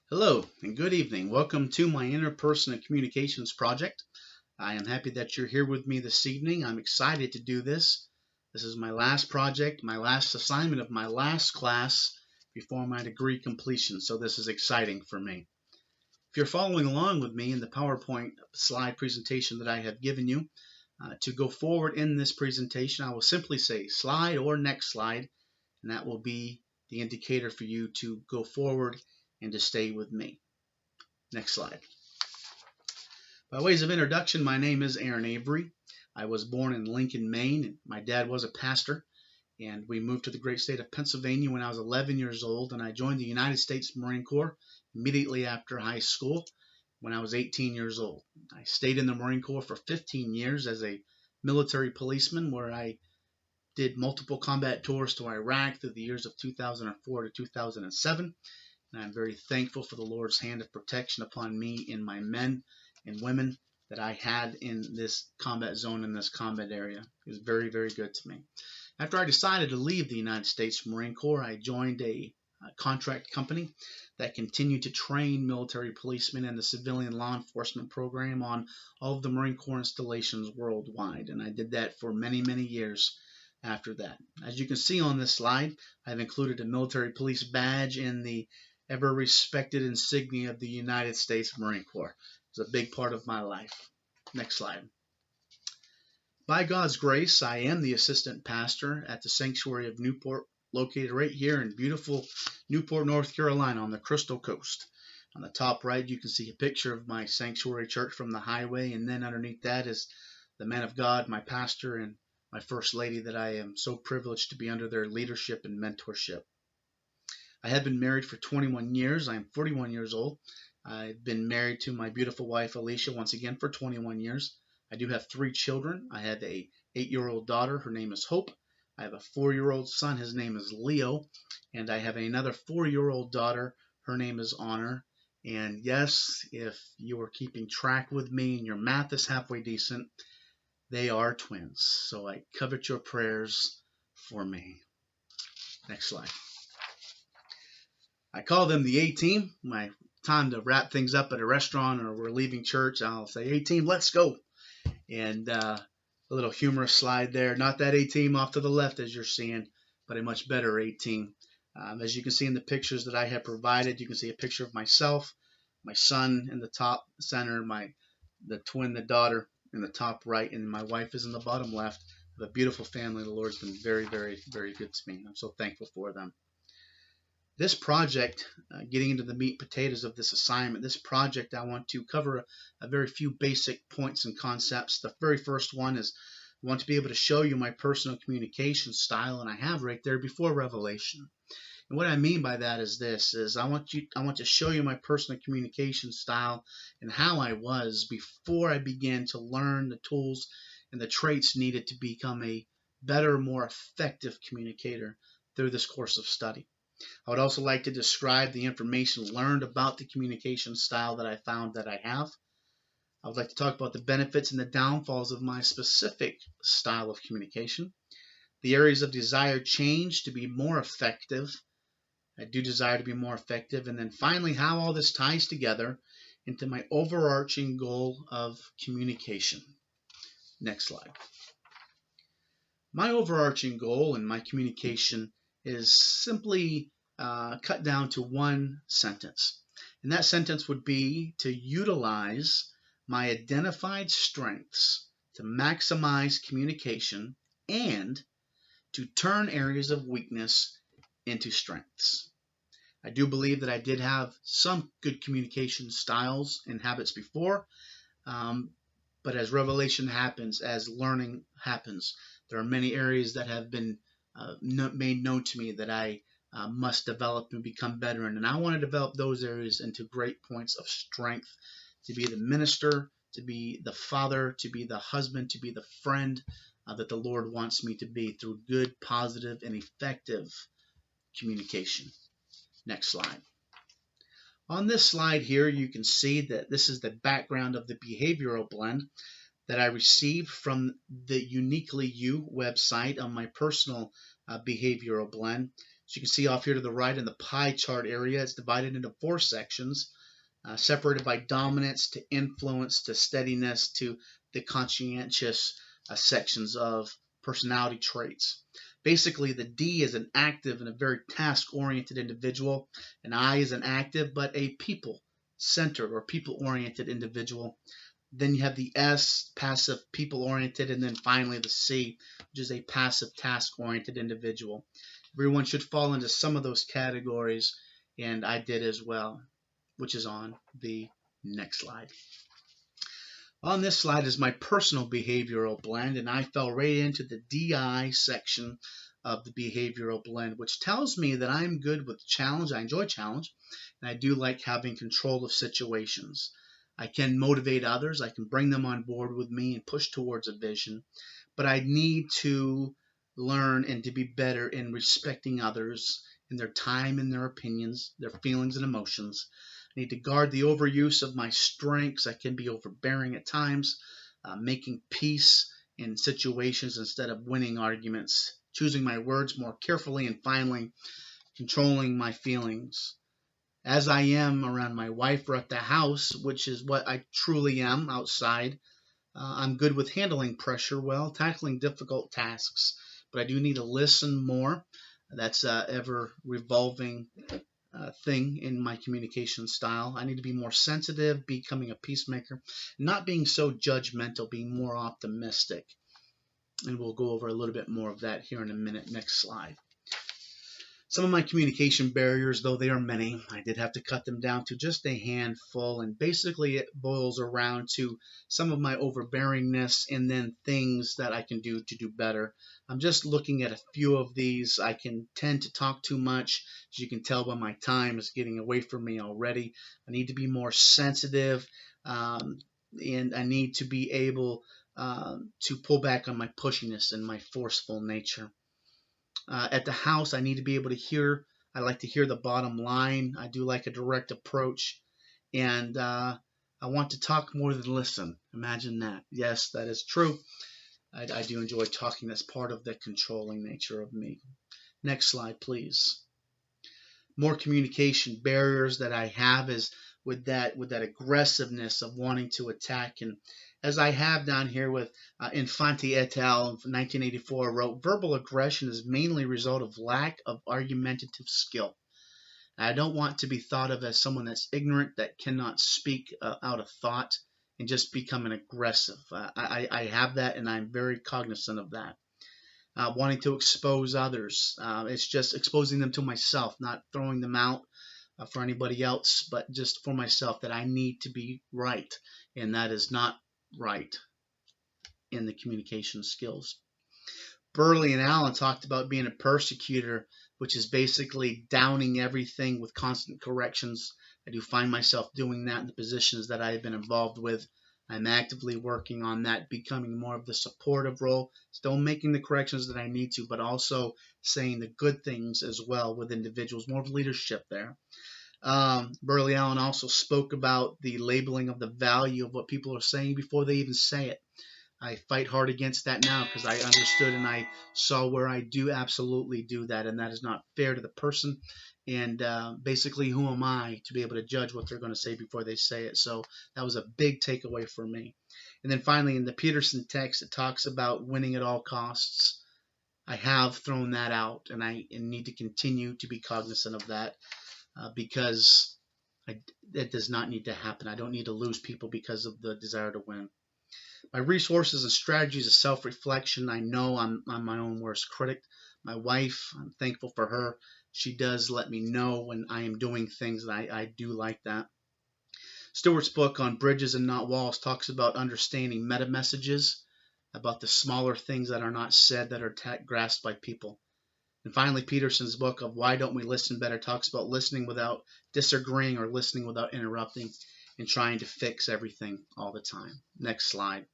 Hello and good evening. Welcome to my interpersonal communications project. I am happy that you're here with me this evening. I'm excited to do this. This is my last project, my last assignment of my last class before my degree completion, so this is exciting for me. If you're following along with me in the PowerPoint slide presentation that I have given you, to go forward in this presentation, I will simply say slide or next slide, and that will be the indicator for you to go forward and to stay with me. Next slide. By ways of introduction, my name is Aaron Avery. I was born in Lincoln, Maine, and my dad was a pastor. And we moved to the great state of Pennsylvania when I was 11 years old, and I joined the United States Marine Corps immediately after high school when I was 18 years old. I stayed in the Marine Corps for 15 years as a military policeman, where I did multiple combat tours to Iraq through the years of 2004 to 2007. And I'm very thankful for the Lord's hand of protection upon me and my men and women that I had in this combat zone, in this combat area. It was very, very good to me. After I decided to leave the United States Marine Corps, I joined a contract company that continued to train military policemen in the civilian law enforcement program on all of the Marine Corps installations worldwide. And I did that for many, many years after that. As you can see on this slide, I've included a military police badge in the ever respected insignia of the United States Marine Corps. It's a big part of my life. Next slide. By God's grace, I am the assistant pastor at the Sanctuary of Newport, located right here in beautiful Newport, North Carolina on the Crystal Coast. On the top right, you can see a picture of my sanctuary church from the highway, and then underneath that is the man of God, my pastor, and my first lady that I am so privileged to be under their leadership and mentorship. I have been married for 21 years. I am 41 years old. I've been married to my beautiful wife, Alicia, once again for 21 years. I do have 3 children. I have a 8-year-old daughter. Her name is Hope. I have a 4-year-old son. His name is Leo. And I have another 4-year-old daughter. Her name is Honor. And yes, if you are keeping track with me and your math is halfway decent, they are twins. So I covet your prayers for me. Next slide. I call them the A-team. My time to wrap things up at a restaurant or we're leaving church, I'll say, A-team, let's go. And a little humorous slide there. Not that A-team off to the left as you're seeing, but a much better A-team. As you can see in the pictures that I have provided, you can see a picture of myself, my son in the top center, the twin, the daughter in the top right, and my wife is in the bottom left. I have a beautiful family. The Lord's been very, very, very good to me. I'm so thankful for them. This project, getting into the meat and potatoes of this assignment, this project I want to cover a very few basic points and concepts. The very first one is I want to be able to show you my personal communication style, and I have right there before Revelation. And what I mean by that is this: I want to show you my personal communication style and how I was before I began to learn the tools and the traits needed to become a better, more effective communicator through this course of study. I would also like to describe the information learned about the communication style that I found that I have. I would like to talk about the benefits and the downfalls of my specific style of communication, the areas of desired change to be more effective. I do desire to be more effective. And then finally, how all this ties together into my overarching goal of communication. Next slide. My overarching goal in my communication is simply cut down to one sentence. And that sentence would be to utilize my identified strengths to maximize communication and to turn areas of weakness into strengths. I do believe that I did have some good communication styles and habits before, but as revelation happens, as learning happens, there are many areas that have been made known to me that I must develop and become better in. And I want to develop those areas into great points of strength, to be the minister, to be the father, to be the husband, to be the friend that the Lord wants me to be through good, positive, and effective communication. Next slide. On this slide here, you can see that this is the background of the behavioral blend that I received from the Uniquely You website on my personal behavioral blend. So you can see off here to the right in the pie chart area, it's divided into 4 sections, separated by dominance to influence to steadiness to the conscientious sections of personality traits. Basically, the D is an active and a very task-oriented individual. An I is an active but a people-centered or people-oriented individual. Then you have the S, passive, people-oriented, and then finally the C, which is a passive, task-oriented individual. Everyone should fall into some of those categories, and I did as well, which is on the next slide. On this slide is my personal behavioral blend, and I fell right into the DI section of the behavioral blend, which tells me that I'm good with challenge. I enjoy challenge, and I do like having control of situations. I can motivate others. I can bring them on board with me and push towards a vision, but I need to learn and to be better in respecting others in their time and their opinions, their feelings and emotions. I need to guard the overuse of my strengths. I can be overbearing at times, making peace in situations instead of winning arguments, choosing my words more carefully, and finally, controlling my feelings. As I am around my wife or at the house, which is what I truly am outside, I'm good with handling pressure well, tackling difficult tasks, but I do need to listen more. That's an ever revolving thing in my communication style. I need to be more sensitive, becoming a peacemaker, not being so judgmental, being more optimistic. And we'll go over a little bit more of that here in a minute. Next slide. Some of my communication barriers, though they are many, I did have to cut them down to just a handful, and basically it boils around to some of my overbearingness and then things that I can do to do better. I'm just looking at a few of these. I can tend to talk too much, as you can tell by my time is getting away from me already. I need to be more sensitive, and I need to be able to pull back on my pushiness and my forceful nature. At the house, I need to be able to hear. I like to hear the bottom line. I do like a direct approach, and I want to talk more than listen. Imagine that. Yes, that is true. I do enjoy talking. That's part of the controlling nature of me. Next slide, please. More communication barriers that I have is with that aggressiveness of wanting to attack. And as I have down here with Infante et al. In 1984 wrote, verbal aggression is mainly a result of lack of argumentative skill. I don't want to be thought of as someone that's ignorant, that cannot speak out of thought and just become an aggressive. I have that, and I'm very cognizant of that. Wanting to expose others. It's just exposing them to myself, not throwing them out for anybody else, but just for myself, that I need to be right, and that is not right in the communication skills. Burley and Allen talked about being a persecutor, which is basically downing everything with constant corrections. I do find myself doing that in the positions that I've been involved with. I'm actively working on that, becoming more of the supportive role, still making the corrections that I need to, but also saying the good things as well with individuals, more of leadership there. Burley Allen also spoke about the labeling of the value of what people are saying before they even say it. I fight hard against that now because I understood and I saw where I do absolutely do that, and that is not fair to the person. And basically, who am I to be able to judge what they're going to say before they say it? So that was a big takeaway for me. And then finally, in the Peterson text, it talks about winning at all costs. I have thrown that out, and I need to continue to be cognizant of that because that does not need to happen. I don't need to lose people because of the desire to win. My resources and strategies of self-reflection. I know I'm my own worst critic. My wife, I'm thankful for her. She does let me know when I am doing things, and I do like that. Stewart's book on Bridges and Not Walls talks about understanding meta messages, about the smaller things that are not said that are grasped by people. And finally, Peterson's book of Why Don't We Listen Better talks about listening without disagreeing or listening without interrupting and trying to fix everything all the time. Next slide.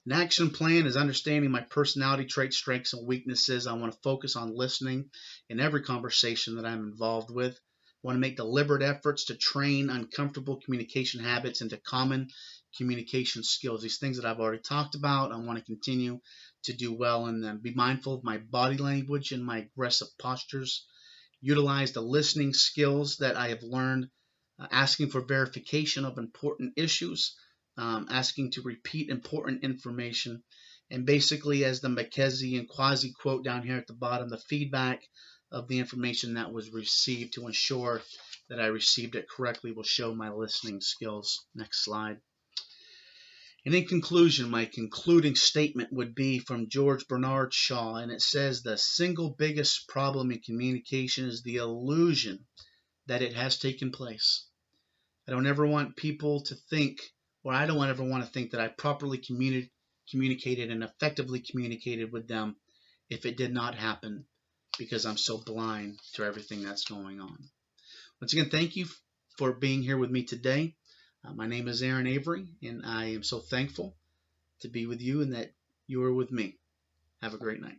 An action plan is understanding my personality traits, strengths, and weaknesses. I want to focus on listening in every conversation that I'm involved with. I want to make deliberate efforts to train uncomfortable communication habits into common communication skills. These things that I've already talked about, I want to continue to do well in them. Be mindful of my body language and my aggressive postures. utilize the listening skills that I have learned, asking for verification of important issues, asking to repeat important information, and basically, as the McKenzie and Quasi quote down here at the bottom, the feedback of the information that was received to ensure that I received it correctly will show my listening skills. Next slide. And in conclusion, my concluding statement would be from George Bernard Shaw, and it says the single biggest problem in communication is the illusion that it has taken place. I don't ever want people to think, or I don't ever want to think that I properly communicated and effectively communicated with them if it did not happen, because I'm so blind to everything that's going on. Once again, thank you for being here with me today. My name is Aaron Avery, and I am so thankful to be with you and that you are with me. Have a great night.